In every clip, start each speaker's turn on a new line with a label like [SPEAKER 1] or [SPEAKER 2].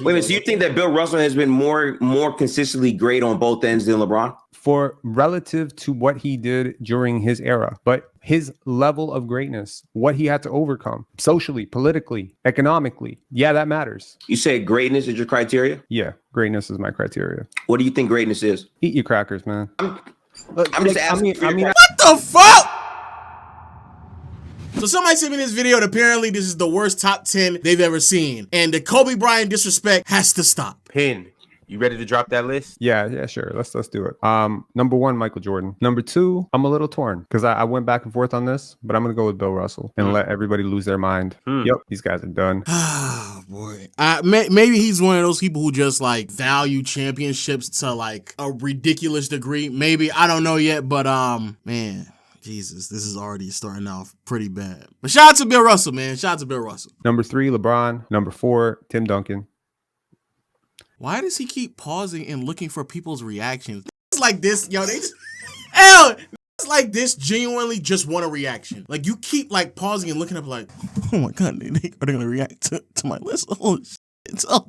[SPEAKER 1] Wait a minute, so you think that Bill Russell has been more consistently great on both ends than LeBron?
[SPEAKER 2] For relative to what he did during his era, but his level of greatness, what he had to overcome socially, politically, economically, yeah, that matters.
[SPEAKER 1] You say greatness is your criteria?
[SPEAKER 2] Yeah, greatness is my criteria.
[SPEAKER 1] What do you think greatness is?
[SPEAKER 2] Eat your crackers, man.
[SPEAKER 1] I'm just asking.
[SPEAKER 3] What the fuck? So somebody sent me this video, and apparently this is the worst top 10 they've ever seen. And the Kobe Bryant disrespect has to stop.
[SPEAKER 4] Pin, you ready to drop that list?
[SPEAKER 2] Yeah, sure. Let's do it. Number 1, Michael Jordan. Number 2, I'm a little torn because I went back and forth on this, but I'm gonna go with Bill Russell and let everybody lose their mind. Yep, these guys are done.
[SPEAKER 3] Oh boy. Maybe he's one of those people who just like value championships to like a ridiculous degree. Maybe, I don't know yet, but man. Jesus, this is already starting off pretty bad. But shout out to Bill Russell, man. Shout out to Bill Russell.
[SPEAKER 2] Number 3, LeBron. Number 4, Tim Duncan.
[SPEAKER 3] Why does he keep pausing and looking for people's reactions? It's like this, yo, they just, it's like this genuinely just want a reaction. Like you keep like pausing and looking up like, oh my God, are they gonna react to my list? Oh shit, oh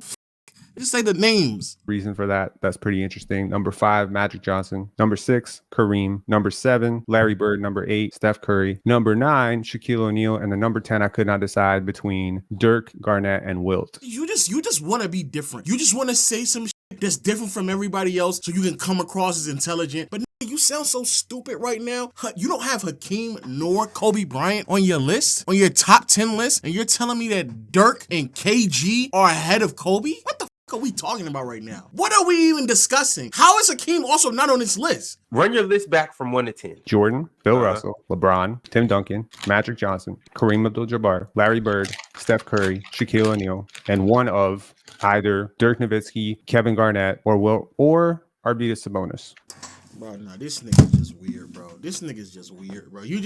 [SPEAKER 3] just say the names.
[SPEAKER 2] Reason for that's pretty interesting. Number 5, Magic Johnson. Number 6, Kareem. Number 7, Larry Bird. Number 8, Steph Curry. Number 9, Shaquille O'Neal. And the number 10, I could not decide between Dirk, Garnett, and Wilt.
[SPEAKER 3] You just want to be different. You just want to say some shit that's different from everybody else so you can come across as intelligent. But you sound so stupid right now. You don't have Hakeem nor Kobe Bryant on your list, on your top 10 list, and you're telling me that Dirk and KG are ahead of Kobe? What the are we talking about right now? What are we even discussing? How is Hakeem also not on this list?
[SPEAKER 4] Run your list back from 1 to 10.
[SPEAKER 2] Jordan, Bill Russell, LeBron, Tim Duncan, Magic Johnson, Kareem Abdul-Jabbar, Larry Bird, Steph Curry, Shaquille O'Neal, and one of either Dirk Nowitzki, Kevin Garnett, or Wilt, or Arvydas Sabonis.
[SPEAKER 3] Bro, nah, this nigga's just weird, bro. This nigga's just weird, bro. You're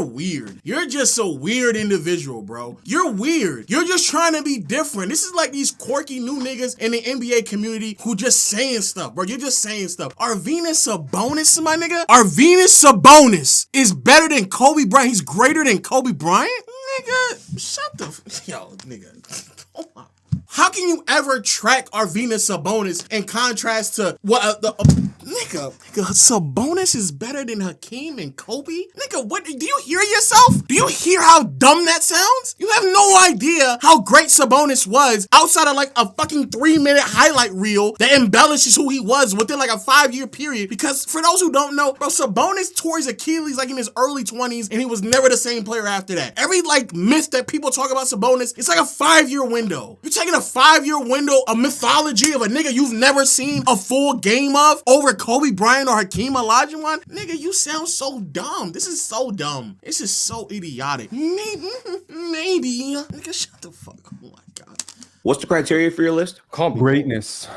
[SPEAKER 3] weird. You're just a weird individual, bro. You're weird. You're just trying to be different. This is like these quirky new niggas in the NBA community who just saying stuff, bro. You're just saying stuff. Arvydas Sabonis, my nigga? Arvydas Sabonis is better than Kobe Bryant. He's greater than Kobe Bryant? Nigga, shut the yo, nigga. Oh my. How can you ever track Arvydas Sabonis in contrast to what nigga, Sabonis is better than Hakeem and Kobe? Nigga, what, do you hear yourself? Do you hear how dumb that sounds? You have no idea how great Sabonis was outside of like a fucking 3-minute highlight reel that embellishes who he was within like a 5-year period. Because for those who don't know, bro, Sabonis tore his Achilles like in his early 20s and he was never the same player after that. Every like myth that people talk about Sabonis, it's like a 5-year window. You're taking a 5-year window, a mythology of a nigga you've never seen a full game of over Kobe Bryant or Hakeem Olajuwon? Nigga, you sound so dumb. This is so dumb. This is so idiotic. Maybe. Nigga, shut the fuck up. Oh my God.
[SPEAKER 1] What's the criteria for your list?
[SPEAKER 2] Greatness.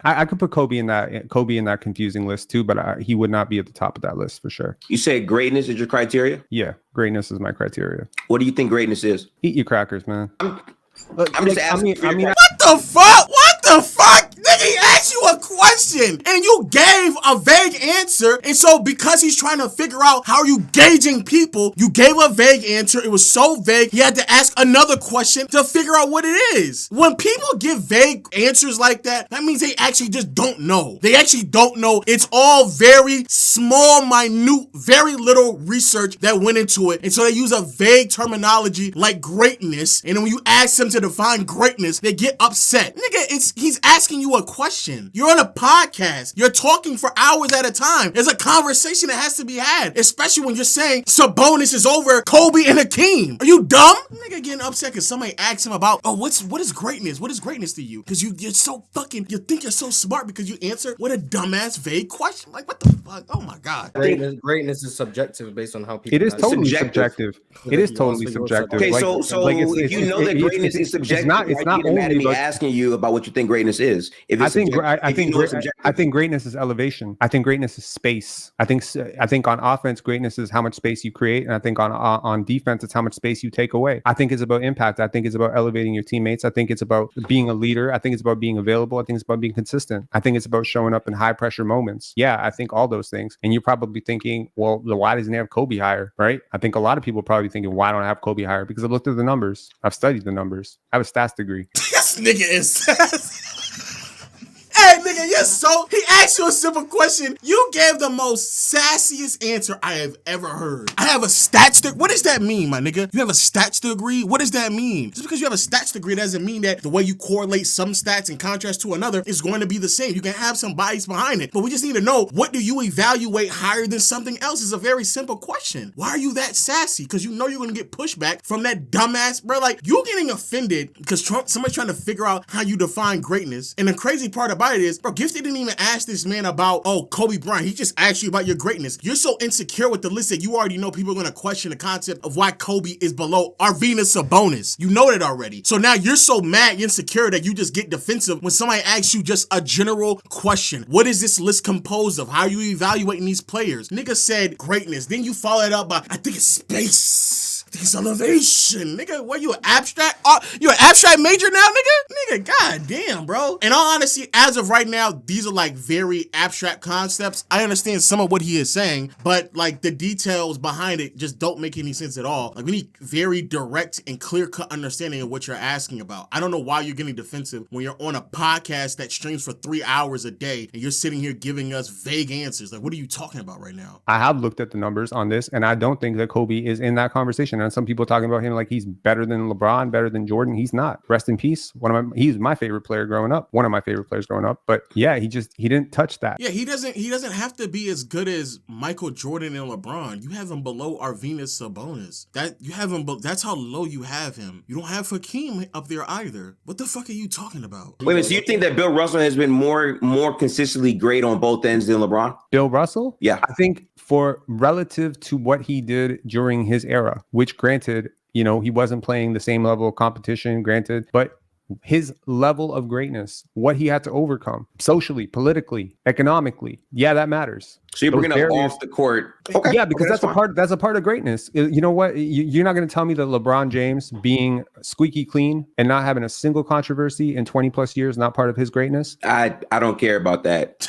[SPEAKER 2] I could put Kobe in that confusing list too, but he would not be at the top of that list for sure.
[SPEAKER 1] You say greatness is your criteria?
[SPEAKER 2] Yeah, greatness is my criteria.
[SPEAKER 1] What do you think greatness is?
[SPEAKER 2] Eat your crackers, man.
[SPEAKER 1] I'm just asking.
[SPEAKER 3] What the fuck? What the fuck? Nigga, he asked you a question and you gave a vague answer. And so because he's trying to figure out how are you gauging people, you gave a vague answer. It was so vague, he had to ask another question to figure out what it is. When people give vague answers like that, that means they actually just don't know. They actually don't know. It's all very small, minute, very little research that went into it. And so they use a vague terminology like greatness. And then when you ask them to define greatness, they get upset. Nigga, he's asking you a question. You're on a podcast. You're talking for hours at a time. There's a conversation that has to be had, especially when you're saying Sabonis is over Kobe and Hakeem. Are you dumb? Nigga getting upset because somebody asked him about, what is greatness? What is greatness to you? Because you're so fucking, you think you're so smart because you answer what a dumbass vague question. Like, what the fuck? Oh my God.
[SPEAKER 5] Greatness is subjective based on how people.
[SPEAKER 2] It is totally subjective. It is totally subjective.
[SPEAKER 1] Okay, so if you know that greatness is subjective, it's not only me asking you about what you think greatness is.
[SPEAKER 2] I think greatness is elevation. I think greatness is space. I think on offense, greatness is how much space you create, and I think on defense, it's how much space you take away. I think it's about impact. I think it's about elevating your teammates. I think it's about being a leader. I think it's about being available. I think it's about being consistent. I think it's about showing up in high pressure moments. Yeah, I think all those things. And you're probably thinking, well, why doesn't he have Kobe higher, right? I think a lot of people are probably thinking, why don't I have Kobe higher? Because I've looked at the numbers. I've studied the numbers. I have a stats degree.
[SPEAKER 3] This nigga is. Hey, nigga, you're so. He asked you a simple question. You gave the most sassiest answer I have ever heard. I have a stats degree. What does that mean, my nigga? You have a stats degree? What does that mean? Just because you have a stats degree doesn't mean that the way you correlate some stats in contrast to another is going to be the same. You can have some bias behind it, but we just need to know, what do you evaluate higher than something else? Is a very simple question. Why are you that sassy? Because you know you're going to get pushback from that dumbass, bro. Like, you're getting offended because somebody's trying to figure out how you define greatness. And the crazy part about it is, bro, Gifted didn't even ask this man about, oh, Kobe Bryant. He just asked you about your greatness. You're so insecure with the list that you already know people are going to question the concept of why Kobe is below Arvydas Sabonis. You know that already. So now you're so mad, insecure that you just get defensive when somebody asks you just a general question. What is this list composed of? How are you evaluating these players? Nigga said greatness. Then you follow it up by, I think it's space. I think it's elevation. Nigga, what, you an abstract? You an abstract major now, nigga? Nigga, goddamn, bro. In all honesty, as of right now, these are like very abstract concepts. I understand some of what he is saying, but like the details behind it just don't make any sense at all. Like, we need very direct and clear-cut understanding of what you're asking about. I don't know why you're getting defensive when you're on a podcast that streams for 3 hours a day and you're sitting here giving us vague answers. Like, what are you talking about right now?
[SPEAKER 2] I have looked at the numbers on this, and I don't think that Kobe is in that conversation. And some people talking about him like he's better than LeBron, better than Jordan. He's not. Rest in peace. He's my favorite player growing up. One of my favorite players growing up. But yeah, he didn't touch that.
[SPEAKER 3] Yeah, he doesn't have to be as good as Michael Jordan and LeBron. You have him below Arvydas Sabonis. That's how low you have him. You don't have Hakeem up there either. What the fuck are you talking about?
[SPEAKER 1] Wait a minute, so you think that Bill Russell has been more consistently great on both ends than LeBron?
[SPEAKER 2] Bill Russell?
[SPEAKER 1] Yeah.
[SPEAKER 2] I think for relative to what he did during his era, which granted, he wasn't playing the same level of competition, granted, but his level of greatness, what he had to overcome socially, politically, economically. Yeah, that matters.
[SPEAKER 1] So you're bringing up off the court.
[SPEAKER 2] Okay. Yeah, because that's a part of greatness. You know what? You're not going to tell me that LeBron James being squeaky clean and not having a single controversy in 20 plus years, not part of his greatness?
[SPEAKER 1] I don't care about that.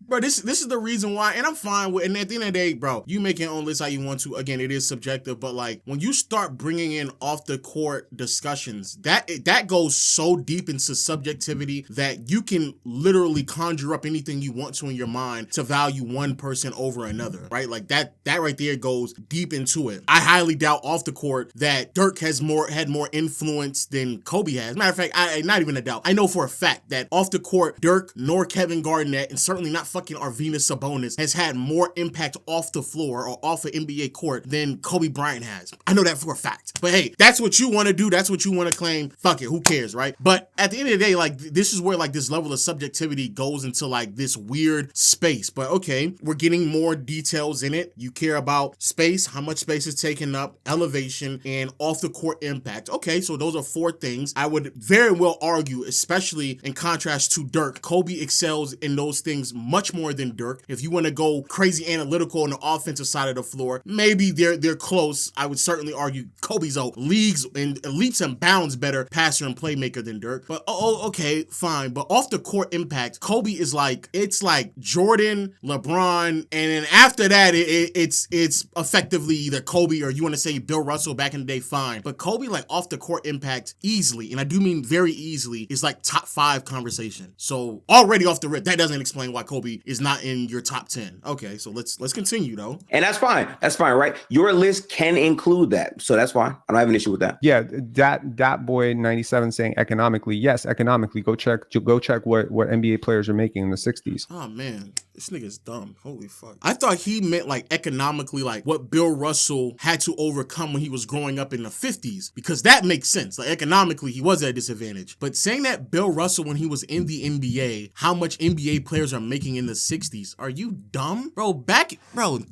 [SPEAKER 3] Bro, this is the reason why, and I'm fine with, and at the end of the day, bro, you make your own list how you want to. Again, it is subjective, but like, when you start bringing in off the court discussions, that goes so deep into subjectivity that you can literally conjure up anything you want to in your mind to value one person over another, right? Like that right there goes deep into it. I highly doubt off the court that Dirk had more influence than Kobe has. Matter of fact, I not even a doubt. I know for a fact that off the court, Dirk nor Kevin Garnett, and certainly not fucking Arvydas Sabonis, has had more impact off the floor or off an NBA court than Kobe Bryant has. I know that for a fact. But hey, that's what you want to do. That's what you want to claim. Fuck it. Who cares, right? But at the end of the day, like, this is where like this level of subjectivity goes into like this weird space. But okay, we're getting more details in it. You care about space, how much space is taken up, elevation, and off the court impact. Okay, so those are 4 things. I would very well argue, especially in contrast to Dirk, Kobe excels in those things much more than Dirk. If you want to go crazy analytical on the offensive side of the floor, maybe they're close. I would certainly argue Kobe's a leaps and bounds better passer and playmaker than Dirk. But okay, fine. But off the court impact, Kobe is like, it's like Jordan, LeBron, and then after that, it's effectively either Kobe or you want to say Bill Russell back in the day, fine. But Kobe, like, off the court impact easily, and I do mean very easily, is like top 5 conversation. So already off the rip, that doesn't explain why Kobe is not in your top 10. Okay, so let's continue though.
[SPEAKER 1] And that's fine. That's fine, right? Your list can include that. So that's fine. I don't have an issue with that.
[SPEAKER 2] Yeah, that boy 97 saying economically. Yes, economically. Go check what NBA players are making in the 60s.
[SPEAKER 3] Oh man, this nigga's dumb. Holy fuck. I thought he meant like economically, like what Bill Russell had to overcome when he was growing up in the 50s, because that makes sense. Like, economically, he was at a disadvantage. But saying that Bill Russell, when he was in the NBA, how much NBA players are making in the 60s, are you dumb? Bro,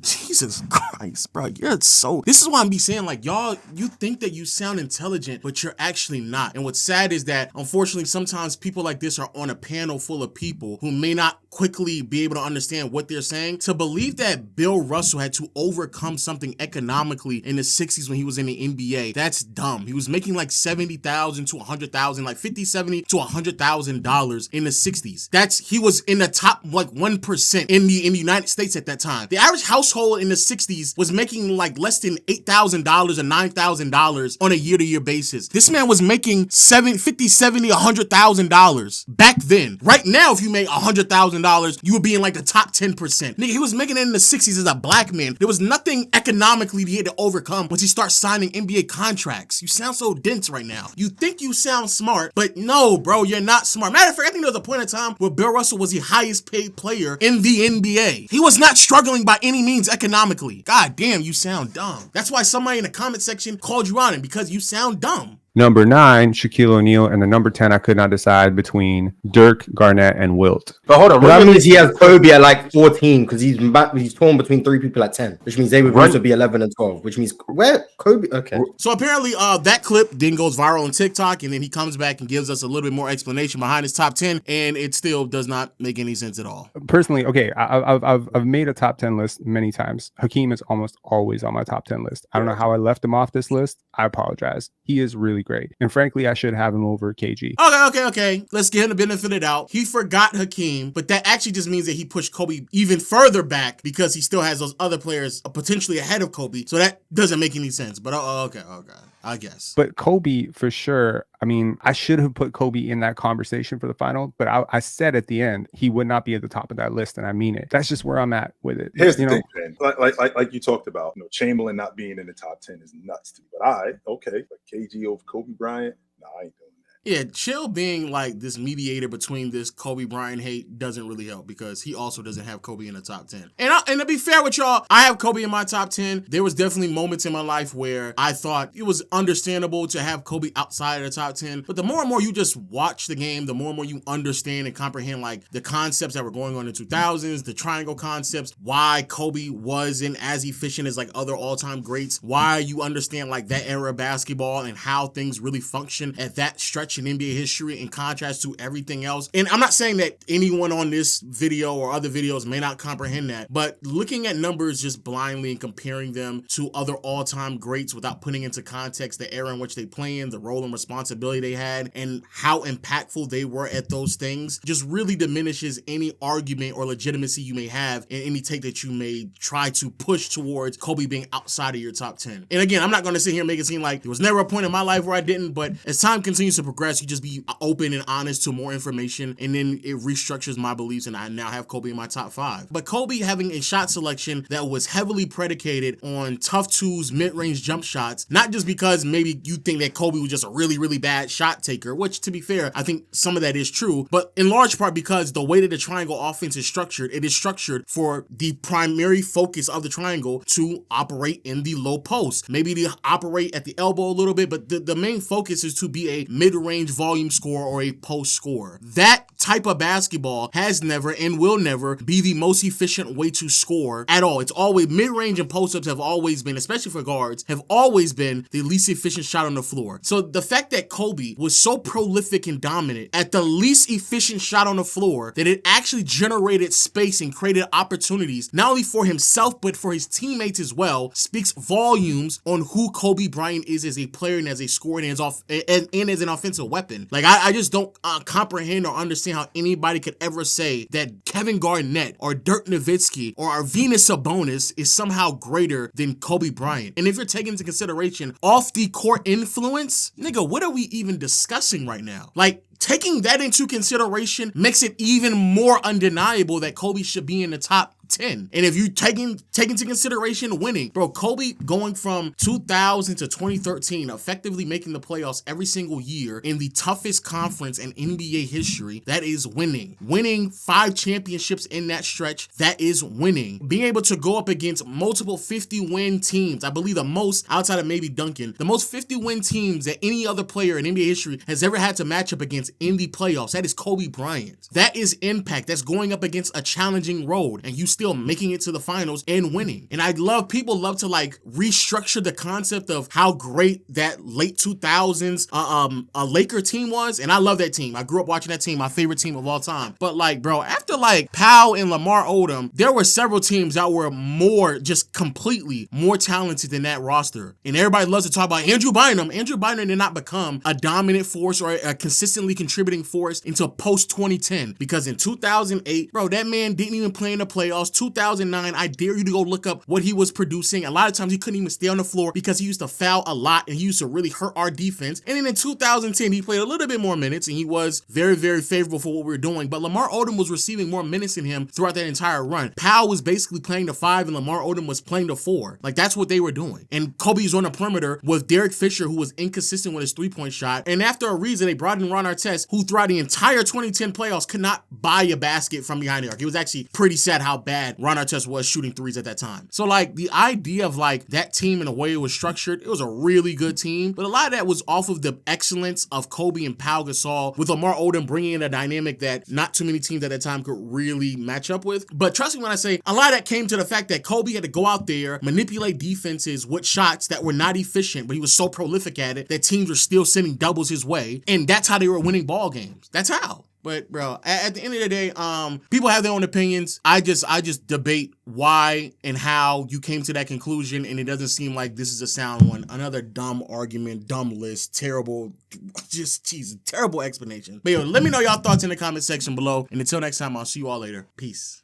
[SPEAKER 3] Jesus Christ, bro, this is why I'm be saying, like, y'all, you think that you sound intelligent, but you're actually not. And what's sad is that, unfortunately, sometimes people like this are on a panel full of people who may not quickly be able to understand what they're saying. To believe that Bill Russell had to overcome something economically in the 60s when he was in the NBA, that's dumb. He was making like $70,000 to $100,000, like $50,000, $70,000 to $100,000 in the 60s. He was in the top like 1% in the United States at that time. The average household in the 60s was making like less than $8,000 or $9,000 on a year-to-year basis. This man was making $50,000, $70,000, $100,000 back then. Right now, if you make $100,000, you would be in like the top 10%. Nigga, he was making it in the 60s as a black man. There was nothing economically he had to overcome once he starts signing NBA contracts. You sound so dense right now. You think you sound smart, but no, bro, you're not smart. Matter of fact, I think there was a point in time where Bill Russell was the highest paid player in the NBA. He was not struggling by any means economically. God damn, you sound dumb. That's why somebody in the comment section called you on it, because you sound dumb.
[SPEAKER 2] Number 9, Shaquille O'Neal, and the number 10, I could not decide between Dirk, Garnett, and Wilt.
[SPEAKER 5] But hold on, that means he has Kobe at like 14 because he's torn between 3 people at 10, which means they would also be 11 and 12, which means where Kobe? Okay.
[SPEAKER 3] So apparently, that clip then goes viral on TikTok, and then he comes back and gives us a little bit more explanation behind his top 10, and it still does not make any sense at all.
[SPEAKER 2] Personally, okay, I've made a top 10 list many times. Hakeem is almost always on my top 10 list. I don't know how I left him off this list. I apologize. He is really great. And frankly, I should have him over KG.
[SPEAKER 3] Okay. Let's give him the benefit of the doubt. He forgot Hakeem, but that actually just means that he pushed Kobe even further back because he still has those other players potentially ahead of Kobe. So that doesn't make any sense. But okay. I guess.
[SPEAKER 2] But Kobe, for sure. I mean, I should have put Kobe in that conversation for the final, but I said at the end, he would not be at the top of that list, and I mean it. That's just where I'm at with it.
[SPEAKER 6] Here's the thing, man. Like you talked about, Chamberlain not being in the top 10 is nuts to me. But okay, like KG over Kobe Bryant, nah, I ain't doing that.
[SPEAKER 3] Yeah, Chill being like this mediator between this Kobe Bryant hate doesn't really help because he also doesn't have Kobe in the top 10. And to be fair with y'all, I have Kobe in my top 10. There was definitely moments in my life where I thought it was understandable to have Kobe outside of the top 10. But the more and more you just watch the game, the more and more you understand and comprehend like the concepts that were going on in the 2000s, the triangle concepts, why Kobe wasn't as efficient as like other all-time greats, why you understand like that era of basketball and how things really function at that stretch in NBA history in contrast to everything else. And I'm not saying that anyone on this video or other videos may not comprehend that, but looking at numbers just blindly and comparing them to other all-time greats without putting into context the era in which they play in, the role and responsibility they had, and how impactful they were at those things just really diminishes any argument or legitimacy you may have in any take that you may try to push towards Kobe being outside of your top 10. And again, I'm not going to sit here and make it seem like there was never a point in my life where I didn't, but as time continues to progress, you just be open and honest to more information, and then it restructures my beliefs, and I now have Kobe in my top 5. But Kobe having a shot selection that was heavily predicated on tough twos, mid-range jump shots, not just because maybe you think that Kobe was just a really, really bad shot taker, which to be fair, I think some of that is true, but in large part because the way that the triangle offense is structured, it is structured for the primary focus of the triangle to operate in the low post. Maybe to operate at the elbow a little bit, but the main focus is to be a mid-range volume scorer or a post scorer. That type of basketball has never and will never be the most efficient way to score at all. It's always mid-range, and post-ups have always been, especially for guards, have always been the least efficient shot on the floor. So the fact that Kobe was so prolific and dominant at the least efficient shot on the floor that it actually generated space and created opportunities not only for himself but for his teammates as well speaks volumes on who Kobe Bryant is as a player and as a scorer and as an offensive weapon. Like I just don't comprehend or understand how anybody could ever say that Kevin Garnett or Dirk Nowitzki or Arvydas Sabonis is somehow greater than Kobe Bryant. And if you're taking into consideration off the court influence, nigga, what are we even discussing right now? Like, taking that into consideration makes it even more undeniable that Kobe should be in the top 10. And if you take into consideration winning, bro, Kobe going from 2000 to 2013, effectively making the playoffs every single year in the toughest conference in NBA history, that is winning. Winning 5 championships in that stretch, that is winning. Being able to go up against multiple 50-win teams, I believe the most, outside of maybe Duncan, the most 50-win teams that any other player in NBA history has ever had to match up against in the playoffs, that is Kobe Bryant. That is impact. That's going up against a challenging road, and you still making it to the finals and winning. And people love to like restructure the concept of how great that late 2000s a Laker team was. And I love that team. I grew up watching that team, my favorite team of all time. But like, bro, after like Powell and Lamar Odom, there were several teams that were just completely more talented than that roster. And everybody loves to talk about Andrew Bynum. Andrew Bynum did not become a dominant force or a consistently contributing force until post 2010, because in 2008, bro, that man didn't even play in the playoffs. 2009, I dare you to go look up what he was producing. A lot of times he couldn't even stay on the floor because he used to foul a lot and he used to really hurt our defense. And then in 2010, he played a little bit more minutes and he was very, very favorable for what we were doing. But Lamar Odom was receiving more minutes than him throughout that entire run. Powell was basically playing the 5 and Lamar Odom was playing the 4. Like, that's what they were doing. And Kobe was on the perimeter with Derek Fisher, who was inconsistent with his 3-point shot. And after a reason, they brought in Ron Artest, who throughout the entire 2010 playoffs could not buy a basket from behind the arc. It was actually pretty sad how bad Ron Artest was shooting threes at that time. So like the idea of like that team and the way it was structured, it was a really good team. But a lot of that was off of the excellence of Kobe and Pau Gasol, with Lamar Odom bringing in a dynamic that not too many teams at that time could really match up with. But trust me when I say a lot of that came to the fact that Kobe had to go out there, manipulate defenses with shots that were not efficient, but he was so prolific at it that teams were still sending doubles his way. And that's how they were winning ball games. That's how. But bro, at the end of the day, people have their own opinions. I just debate why and how you came to that conclusion, and it doesn't seem like this is a sound one. Another dumb argument, dumb list, terrible, terrible explanation. But yo, let me know y'all thoughts in the comment section below. And until next time, I'll see you all later. Peace.